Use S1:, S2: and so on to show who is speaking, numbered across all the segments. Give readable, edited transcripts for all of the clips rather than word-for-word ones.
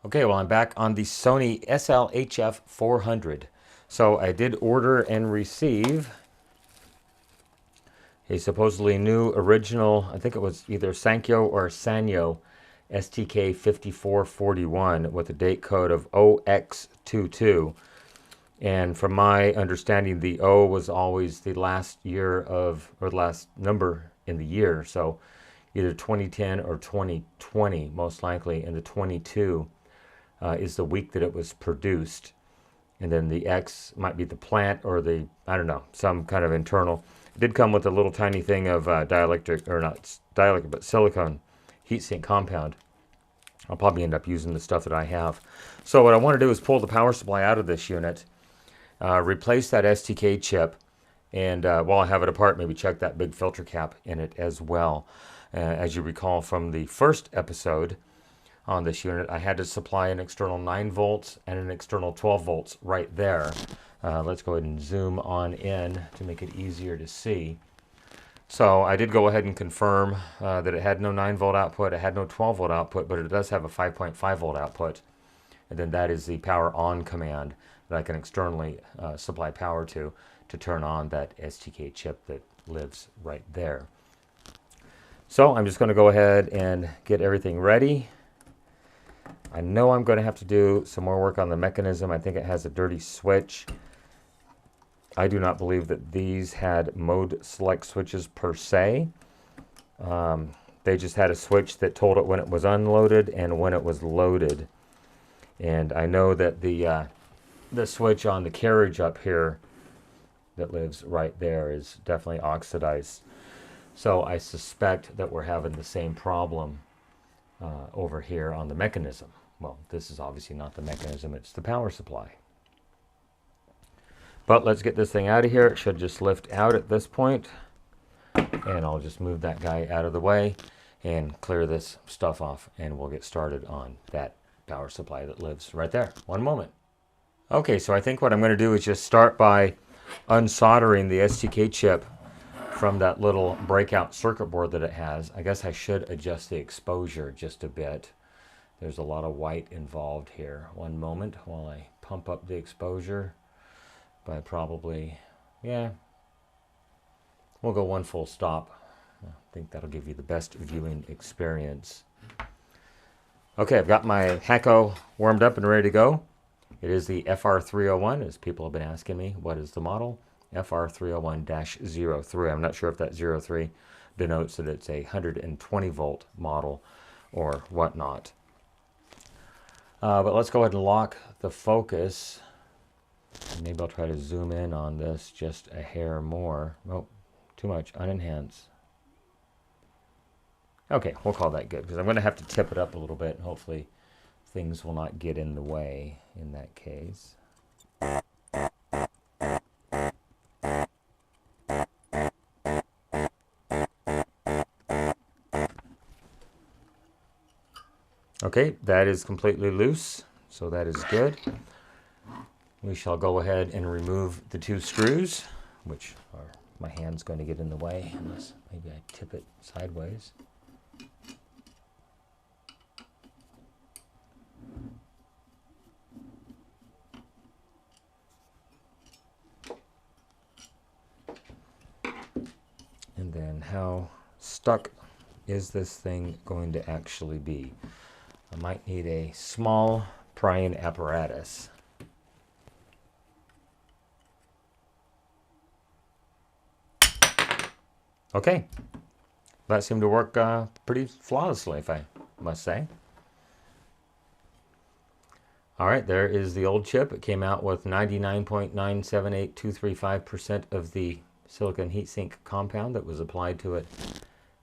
S1: Okay, well, I'm back on the Sony SL-HF400. So I did order and receive a supposedly new original, I think it was either Sankyo or Sanyo STK5441 with a date code of OX22. And from my understanding, the O was always the last year of, or the last number in the year. So either 2010 or 2020, most likely, and the 22 is the week that it was produced. And then the X might be the plant or the, I don't know, some kind of internal. It did come with a little tiny thing of dielectric, or not dielectric, but silicone heatsink compound. I'll probably end up using the stuff that I have. So what I want to do is pull the power supply out of this unit, replace that STK chip, and while I have it apart, maybe check that big filter cap in it as well. As you recall from the first episode on this unit, I had to supply an external 9 volts and an external 12 volts right there. Let's go ahead and zoom on in to make it easier to see. So I did go ahead and confirm that it had no 9 volt output, it had no 12 volt output, but it does have a 5.5 volt output. And then that is the power on command that I can externally supply power to turn on that STK chip that lives right there. So I'm just going to go ahead and get everything ready. I know I'm going to have to do some more work on the mechanism. I think it has a dirty switch. I do not believe that these had mode select switches per se. They just had a switch that told it when it was unloaded and when it was loaded. And I know that the switch on the carriage up here that lives right there is definitely oxidized. So I suspect that we're having the same problem over here on the mechanism. Well, this is obviously not the mechanism, it's the power supply. But let's get this thing out of here. It should just lift out at this point. And I'll just move that guy out of the way and clear this stuff off, and we'll get started on that power supply that lives right there. One moment. Okay, so I think what I'm going to do is just start by unsoldering the STK chip from that little breakout circuit board that it has. I guess I should adjust the exposure just a bit. There's a lot of white involved here. One moment while I pump up the exposure by probably, yeah, we'll go one full stop. I think that'll give you the best viewing experience. Okay, I've got my Hako warmed up and ready to go. It is the FR301, as people have been asking me, what is the model? FR301-03. I'm not sure if that 03 denotes that it's a 120 volt model or whatnot. But let's go ahead and lock the focus. Maybe I'll try to zoom in on this just a hair more. Oh, too much. Unenhance. Okay, we'll call that good, because I'm going to have to tip it up a little bit. Hopefully things will not get in the way in that case. Okay, that is completely loose, so that is good. We shall go ahead and remove the 2 screws, which are, my hand's going to get in the way unless maybe I tip it sideways. And then how stuck is this thing going to actually be? I might need a small prying apparatus. Okay, that seemed to work pretty flawlessly, if I must say. All right, there is the old chip. It came out with 99.978235% of the silicon heatsink compound that was applied to it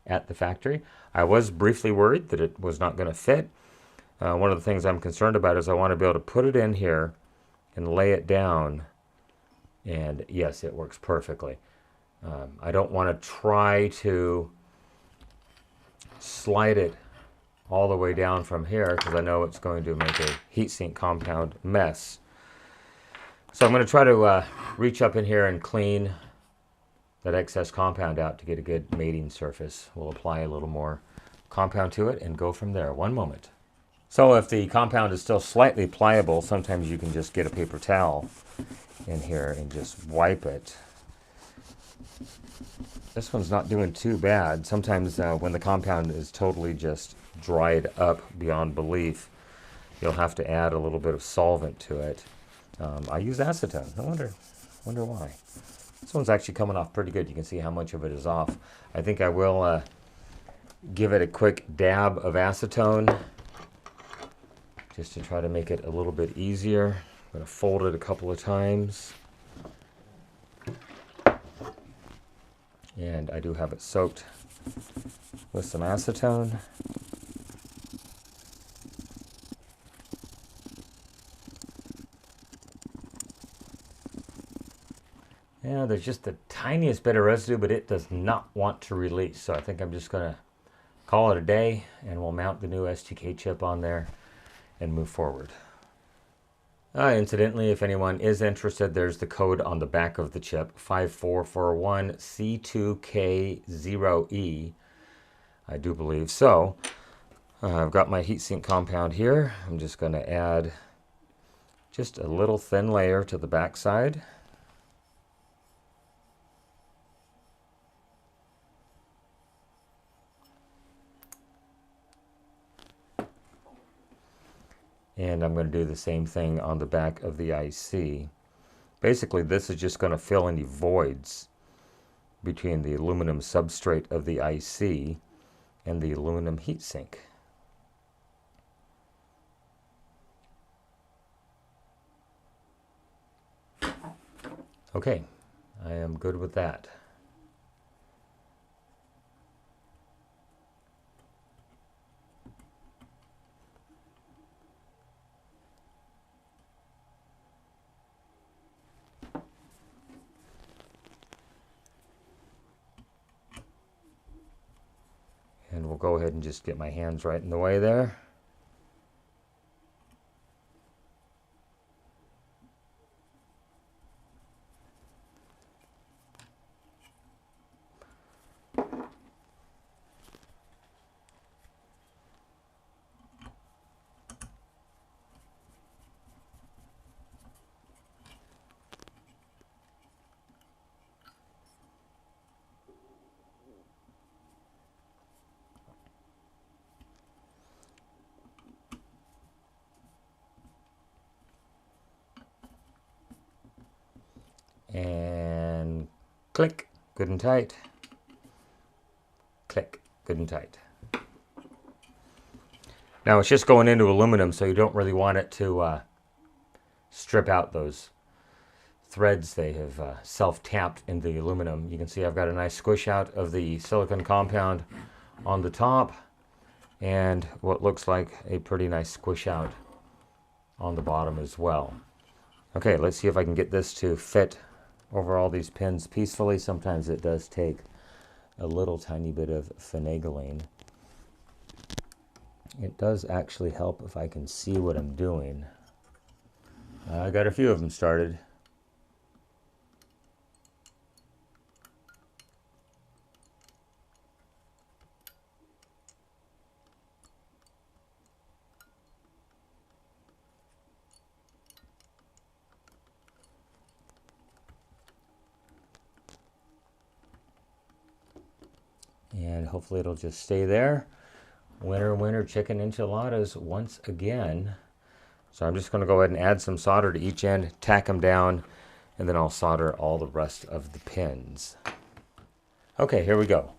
S1: at the factory. I was briefly worried that it was not going to fit. One of the things I'm concerned about is I want to be able to put it in here and lay it down, and yes, it works perfectly. I don't want to try to slide it all the way down from here because I know it's going to make a heatsink compound mess. So I'm going to try to reach up in here and clean that excess compound out to get a good mating surface. We'll apply a little more compound to it and go from there. One moment. So if the compound is still slightly pliable, sometimes you can just get a paper towel in here and just wipe it. This one's not doing too bad. Sometimes when the compound is totally just dried up beyond belief, you'll have to add a little bit of solvent to it. I use acetone. I wonder why. This one's actually coming off pretty good. You can see how much of it is off. I think I will give it a quick dab of acetone just to try to make it a little bit easier. I'm going to fold it a couple of times. And I do have it soaked with some acetone. Yeah, there's just the tiniest bit of residue, but it does not want to release. So I think I'm just going to call it a day, and we'll mount the new STK chip on there and move forward. Incidentally, if anyone is interested, there's the code on the back of the chip, 5441C2K0E, I do believe. So I've got my heatsink compound here. I'm just going to add just a little thin layer to the back side. And I'm going to do the same thing on the back of the IC. Basically, this is just going to fill any voids between the aluminum substrate of the IC and the aluminum heatsink. Okay, I am good with that. And we'll go ahead and just get my hands right in the way there. And click, good and tight. Click, good and tight. Now it's just going into aluminum, so you don't really want it to strip out those threads. They have self-tapped in the aluminum. You can see I've got a nice squish out of the silicon compound on the top and what looks like a pretty nice squish out on the bottom as well. Okay, let's see if I can get this to fit over all these pins peacefully. Sometimes it does take a little tiny bit of finagling. It does actually help if I can see what I'm doing. I got a few of them started. And hopefully it'll just stay there. Winner, winner, chicken enchiladas once again. So I'm just going to go ahead and add some solder to each end, tack them down, and then I'll solder all the rest of the pins. Okay, here we go.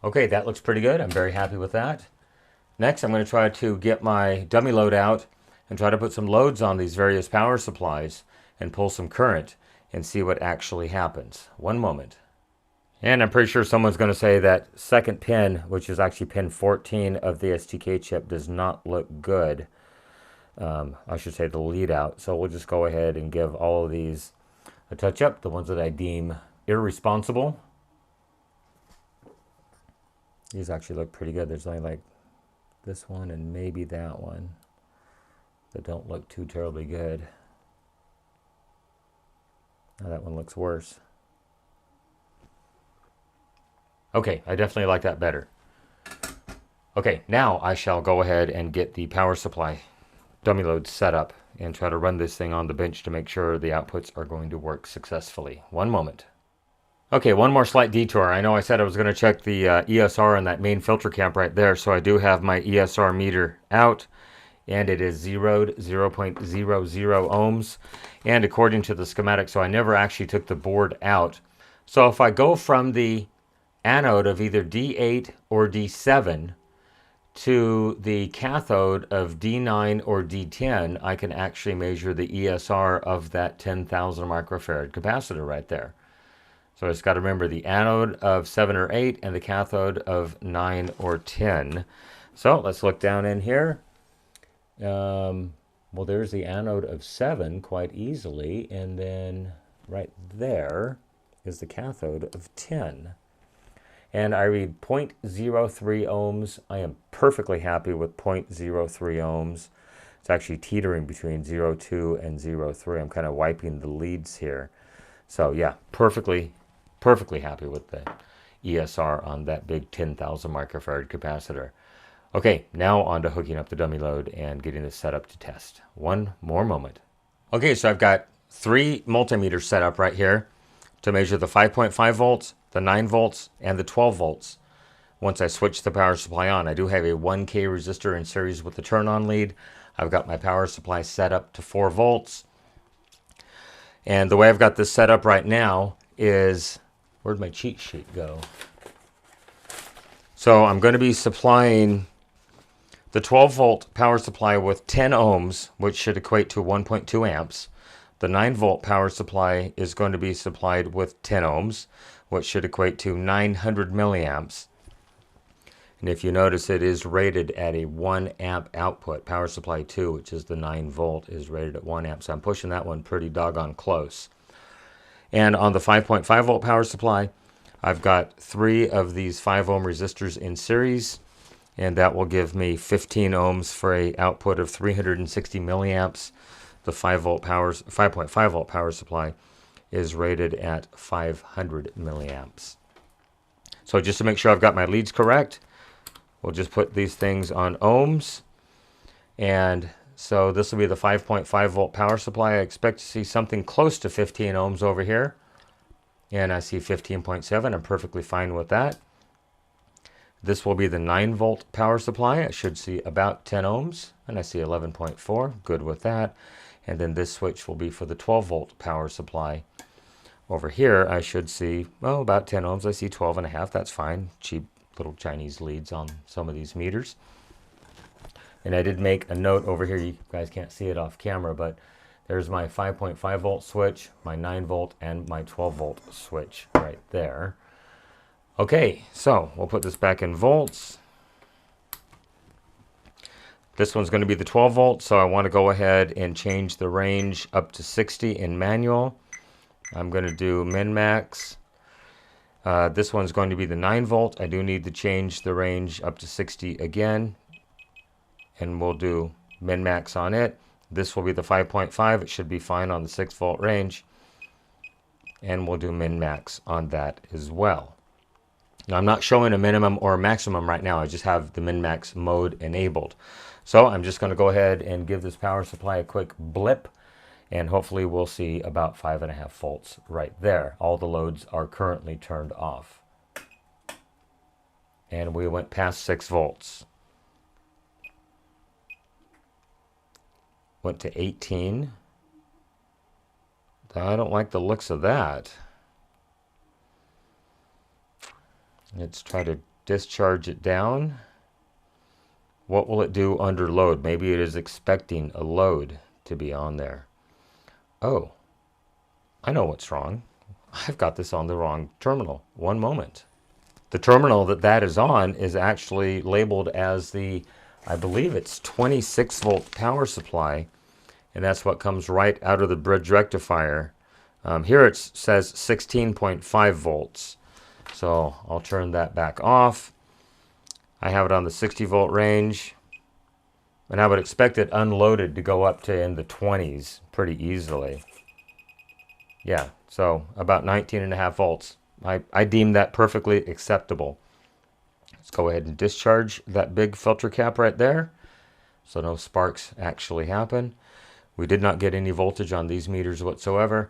S1: Okay, that looks pretty good. I'm very happy with that. Next, I'm going to try to get my dummy load out and try to put some loads on these various power supplies and pull some current and see what actually happens. One moment. And I'm pretty sure someone's going to say that second pin, which is actually pin 14 of the STK chip, does not look good. I should say the lead out. So we'll just go ahead and give all of these a touch up, the ones that I deem irresponsible. These actually look pretty good. There's only like this one and maybe that one. that don't look too terribly good. Now that one looks worse. Okay, I definitely like that better. Okay, now I shall go ahead and get the power supply dummy load set up and try to run this thing on the bench to make sure the outputs are going to work successfully. One moment. Okay, one more slight detour. I know I said I was going to check the ESR on that main filter camp right there, so I do have my ESR meter out, and it is zeroed 0.00 ohms, and according to the schematic, so I never actually took the board out. So if I go from the anode of either D8 or D7 to the cathode of D9 or D10, I can actually measure the ESR of that 10,000 microfarad capacitor right there. So I just got to remember the anode of 7 or 8 and the cathode of 9 or 10. So let's look down in here. Well, there's the anode of 7 quite easily, and then right there is the cathode of 10. And I read 0.03 ohms. I am perfectly happy with 0.03 ohms. It's actually teetering between 0.2 and 0.3. I'm kind of wiping the leads here. So yeah, perfectly happy with the ESR on that big 10,000 microfarad capacitor. Okay, now on to hooking up the dummy load and getting this set up to test. One more moment. Okay, so I've got 3 multimeters set up right here to measure the 5.5 volts, the 9 volts, and the 12 volts. Once I switch the power supply on, I do have a 1K resistor in series with the turn-on lead. I've got my power supply set up to 4 volts. And the way I've got this set up right now is, where'd my cheat sheet go? So I'm going to be supplying the 12 volt power supply with 10 ohms, which should equate to 1.2 amps. The 9 volt power supply is going to be supplied with 10 ohms, which should equate to 900 milliamps. And if you notice, it is rated at a 1 amp output. Power supply 2, which is the 9 volt, is rated at 1 amp. So I'm pushing that one pretty doggone close. And on the 5.5 volt power supply, I've got 3 of these 5 ohm resistors in series, and that will give me 15 ohms for a output of 360 milliamps. The 5.5 volt power supply is rated at 500 milliamps. So just to make sure I've got my leads correct, we'll just put these things on ohms. And so this will be the 5.5 volt power supply. I expect to see something close to 15 ohms over here. And I see 15.7. I'm perfectly fine with that. This will be the 9 volt power supply. I should see about 10 ohms. And I see 11.4. Good with that. And then this switch will be for the 12 volt power supply. Over here, I should see, well, about 10 ohms. I see 12.5. That's fine. Cheap little Chinese leads on some of these meters. And I did make a note over here. You guys can't see it off camera, but there's my 5.5 volt switch, my 9 volt, and my 12 volt switch right there. Okay, so we'll put this back in volts. This one's going to be the 12 volt, so I want to go ahead and change the range up to 60 in manual. I'm going to do min-max. This one's going to be the 9 volt. I do need to change the range up to 60 again. And we'll do min-max on it. This will be the 5.5. It should be fine on the 6 volt range. And we'll do min-max on that as well. Now I'm not showing a minimum or a maximum right now. I just have the min-max mode enabled. So I'm just going to go ahead and give this power supply a quick blip. And hopefully we'll see about 5.5 volts right there. All the loads are currently turned off. And we went past 6 volts. Went to 18. I don't like the looks of that. Let's try to discharge it down. What will it do under load? Maybe it is expecting a load to be on there. Oh, I know what's wrong. I've got this on the wrong terminal. One moment. The terminal that is on is actually labeled as the, I believe it's 26 volt power supply, and that's what comes right out of the bridge rectifier. Here it says 16.5 volts. So I'll turn that back off. I have it on the 60 volt range. And I would expect it unloaded to go up to in the 20s pretty easily. Yeah, so about 19.5 volts. I deem that perfectly acceptable. Let's go ahead and discharge that big filter cap right there so no sparks actually happen. We did not get any voltage on these meters whatsoever.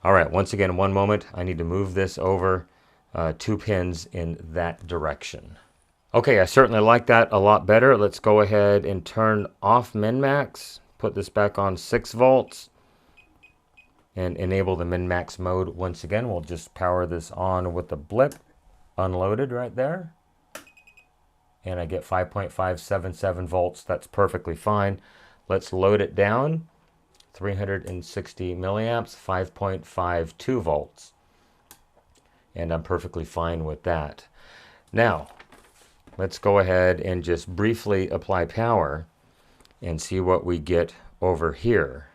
S1: All right, once again, in one moment, I need to move this over 2 pins in that direction. Okay, I certainly like that a lot better. Let's go ahead and turn off min-max, put this back on 6 volts, and enable the min-max mode once again. We'll just power this on with the blip unloaded right there. And I get 5.577 volts. That's perfectly fine. Let's load it down. 360 milliamps, 5.52 volts. And I'm perfectly fine with that. Now, let's go ahead and just briefly apply power and see what we get over here.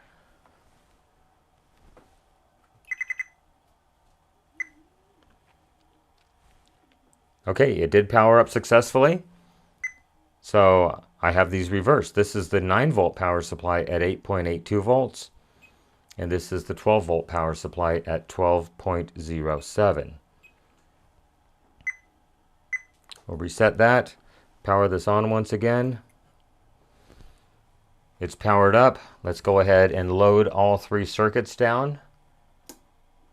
S1: Okay, it did power up successfully. So I have these reversed. This is the 9 volt power supply at 8.82 volts. And this is the 12 volt power supply at 12.07. We'll reset that, power this on once again. It's powered up. Let's go ahead and load all 3 circuits down.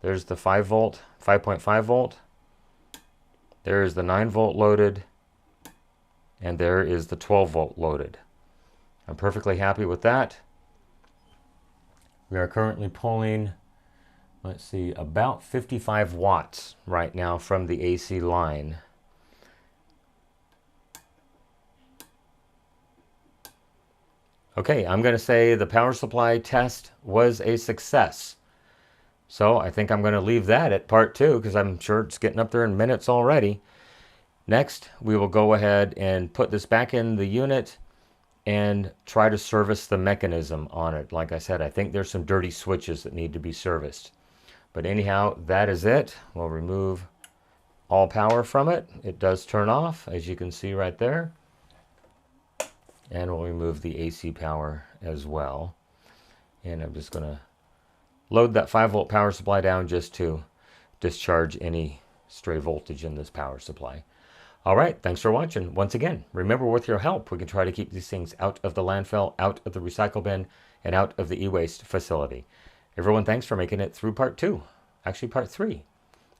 S1: There's the 5 volt, 5.5 volt. There is the 9 volt loaded. And there is the 12 volt loaded. I'm perfectly happy with that. We are currently pulling, let's see, about 55 watts right now from the AC line. Okay, I'm going to say the power supply test was a success. So I think I'm going to leave that at part 2 because I'm sure it's getting up there in minutes already. Next, we will go ahead and put this back in the unit and try to service the mechanism on it. Like I said, I think there's some dirty switches that need to be serviced. But anyhow, that is it. We'll remove all power from it. It does turn off, as you can see right there. And we'll remove the AC power as well. And I'm just going to load that 5 volt power supply down just to discharge any stray voltage in this power supply. All right, thanks for watching. Once again, remember, with your help, we can try to keep these things out of the landfill, out of the recycle bin, and out of the e-waste facility. Everyone, thanks for making it through part 2, actually part 3,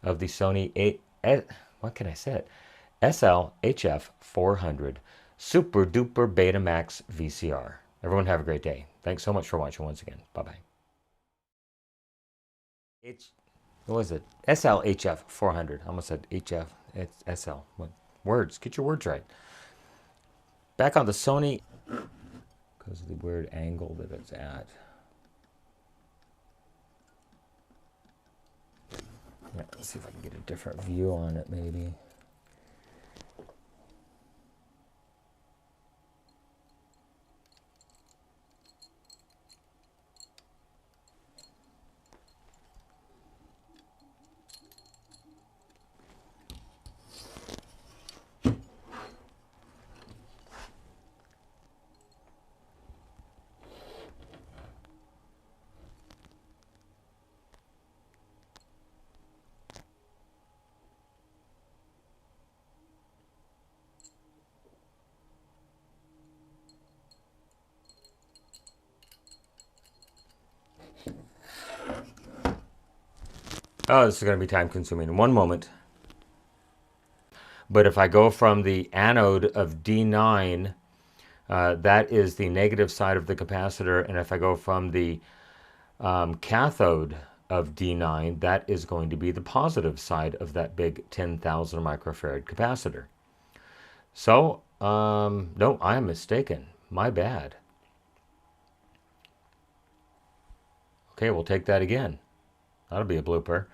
S1: of the Sony SL-HF400 Super Duper Betamax VCR. Everyone have a great day. Thanks so much for watching once again. Bye-bye. What was it? SL-HF400. I almost said HF. It's SL. What? Words. Get your words right. Back on the Sony, because of the weird angle that it's at. Yeah, let's see if I can get a different view on it, maybe. Oh, this is going to be time consuming. In one moment. But if I go from the anode of D9, that is the negative side of the capacitor. And if I go from the cathode of D9, that is going to be the positive side of that big 10,000 microfarad capacitor. So, no, I am mistaken. My bad. Okay, we'll take that again. That'll be a blooper.